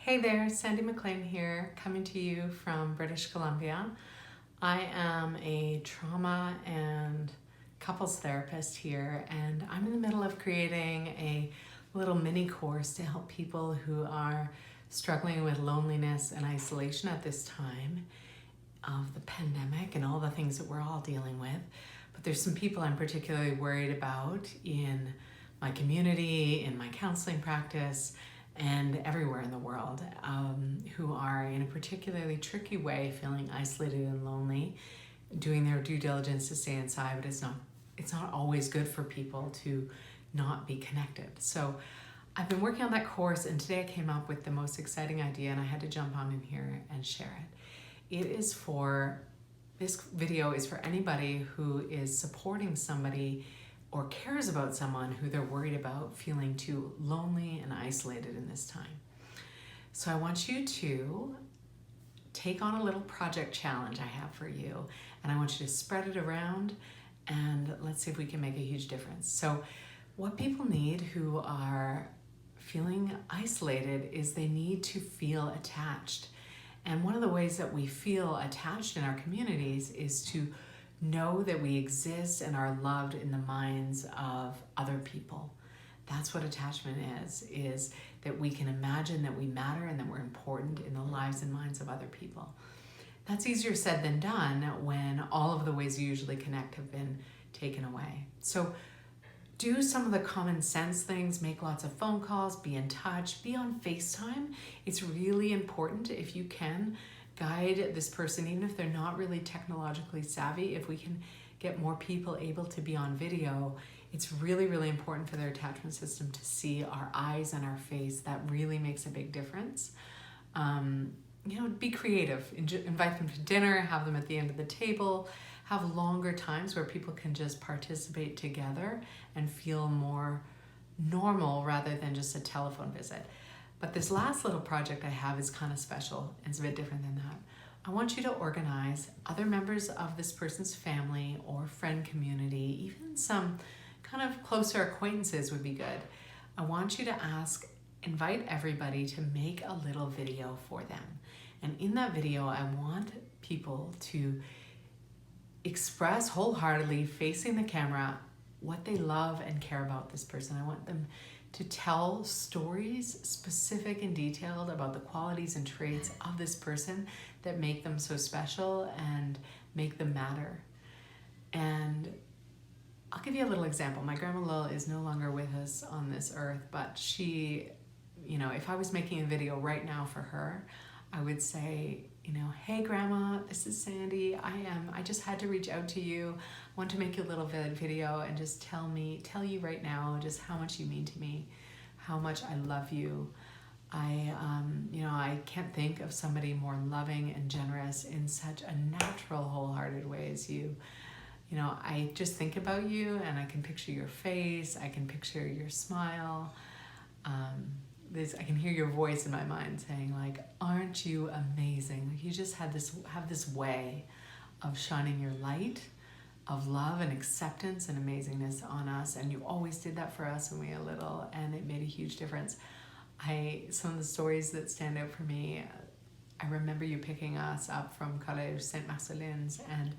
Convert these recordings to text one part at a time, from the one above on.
Hey there, Sandy McLean here, coming to you from British Columbia. I am a trauma and couples therapist here, and I'm in the middle of creating a little mini course to help people who are struggling with loneliness and isolation at this time of the pandemic and all the things that we're all dealing with. But there's some people I'm particularly worried about in my community, in my counseling practice, and everywhere in the world, who are in a particularly tricky way feeling isolated and lonely, doing their due diligence to stay inside, but it's not always good for people to not be connected. So I've been working on that course, and today I came up with the most exciting idea, and I had to jump on in here and share it. This video is for anybody who is supporting somebody or cares about someone who they're worried about feeling too lonely and isolated in this time. So I want you to take on a little project challenge I have for you, and I want you to spread it around, and let's see if we can make a huge difference. So what people need who are feeling isolated is they need to feel attached. And one of the ways that we feel attached in our communities is to know that we exist and are loved in the minds of other people. That's what attachment is that we can imagine that we matter and that we're important in the lives and minds of other people. That's easier said than done when all of the ways you usually connect have been taken away. So do some of the common sense things, make lots of phone calls, be in touch, be on FaceTime. It's really important if you can guide this person, even if they're not really technologically savvy. If we can get more people able to be on video, it's really, really important for their attachment system to see our eyes and our face. That really makes a big difference. Be creative. Invite them to dinner, have them at the end of the table, have longer times where people can just participate together and feel more normal rather than just a telephone visit. But this last little project I have is kind of special. It's a bit different than that. I want you to organize other members of this person's family or friend community, even some kind of closer acquaintances would be good. I want you to invite everybody to make a little video for them. And in that video, I want people to express wholeheartedly, facing the camera, what they love and care about this person. I want them to tell stories, specific and detailed, about the qualities and traits of this person that make them so special and make them matter. And I'll give you a little example. My grandma Lil is no longer with us on this earth, but she, if I was making a video right now for her, I would say, hey grandma, this is Sandy. I just had to reach out to you. I want to make you a little video and just tell you right now just how much you mean to me, how much I love you. I can't think of somebody more loving and generous in such a natural, wholehearted way as you. I just think about you and I can picture your face. I can picture your smile. I can hear your voice in my mind saying, like, aren't you amazing? You just have this way of shining your light of love and acceptance and amazingness on us, and you always did that for us when we were little, and it made a huge difference. Some of the stories that stand out for me, I remember you picking us up from Collège Saint-Marcelin's, and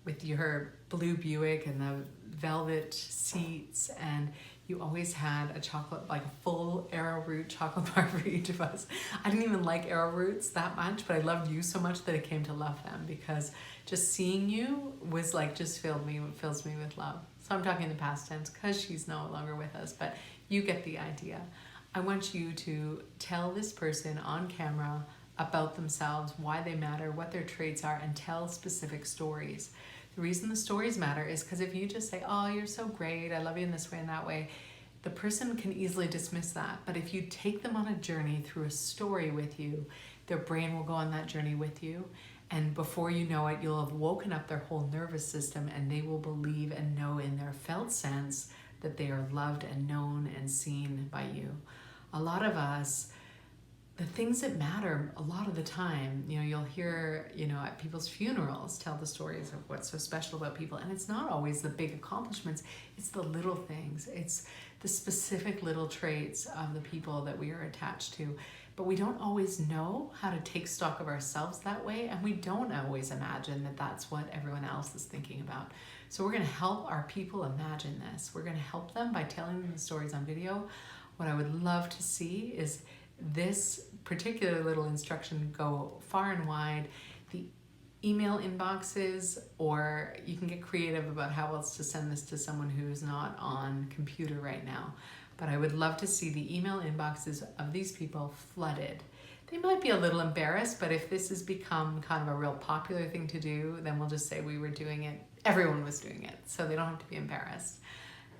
with your blue Buick and the velvet seats, and you always had a chocolate, like a full arrowroot chocolate bar for each of us. I didn't even like arrowroots that much, but I loved you so much that I came to love them, because just seeing you was like, just fills me with love. So I'm talking in the past tense because she's no longer with us, but you get the idea. I want you to tell this person on camera about themselves, why they matter, what their traits are, and tell specific stories. The reason the stories matter is because if you just say, oh, you're so great, I love you in this way and that way, the person can easily dismiss that. But if you take them on a journey through a story with you, their brain will go on that journey with you. And before you know it, you'll have woken up their whole nervous system, and they will believe and know in their felt sense that they are loved and known and seen by you. A lot of us the things that matter a lot of the time. You know, you'll hear, you know, at people's funerals tell the stories of what's so special about people, and it's not always the big accomplishments, it's the little things, it's the specific little traits of the people that we are attached to. But we don't always know how to take stock of ourselves that way, and we don't always imagine that that's what everyone else is thinking about. So we're going to help our people imagine this. We're going to help them by telling them the stories on video. What I would love to see is this particular little instruction go far and wide. The email inboxes, or you can get creative about how else to send this to someone who's not on computer right now. But I would love to see the email inboxes of these people flooded. They might be a little embarrassed, but if this has become kind of a real popular thing to do, then we'll just say we were doing it, everyone was doing it, so they don't have to be embarrassed.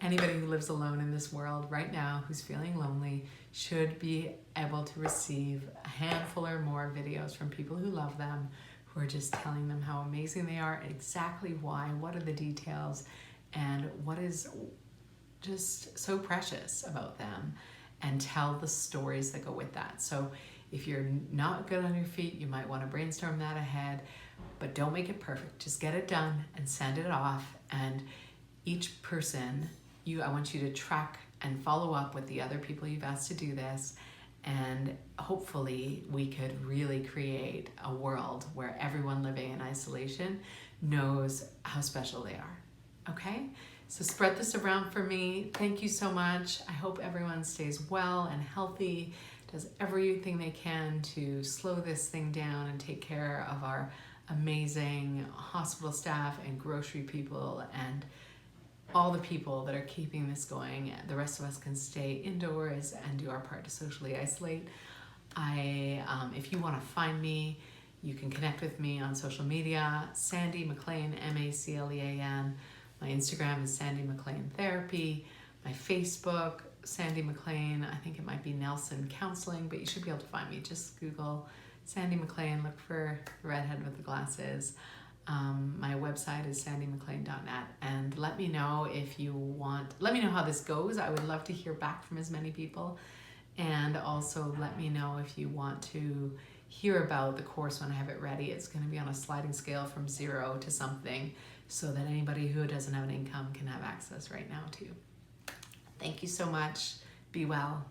Anybody who lives alone in this world right now who's feeling lonely should be able to receive a handful or more videos from people who love them, who are just telling them how amazing they are, exactly why, what are the details, and what is just so precious about them, and tell the stories that go with that. So if you're not good on your feet, you might want to brainstorm that ahead, but don't make it perfect. Just get it done and send it off. And each person, I want you to track and follow up with the other people you've asked to do this, and hopefully we could really create a world where everyone living in isolation knows how special they are. Okay? So spread this around for me. Thank you so much. I hope everyone stays well and healthy, does everything they can to slow this thing down and take care of our amazing hospital staff and grocery people and all the people that are keeping this going. The rest of us can stay indoors and do our part to socially isolate. If you want to find me, you can connect with me on social media, Sandy McLean, MACLEAN. My Instagram is Sandy McLean Therapy. My Facebook, Sandy McLean. I think it might be Nelson Counseling, but you should be able to find me. Just Google Sandy McLean, look for the redhead with the glasses. My website is sandymclean.net, and let me know how this goes. I would love to hear back from as many people, and also let me know if you want to hear about the course when I have it ready. It's going to be on a sliding scale from 0 to something, so that anybody who doesn't have an income can have access right now too. Thank you so much. Be well.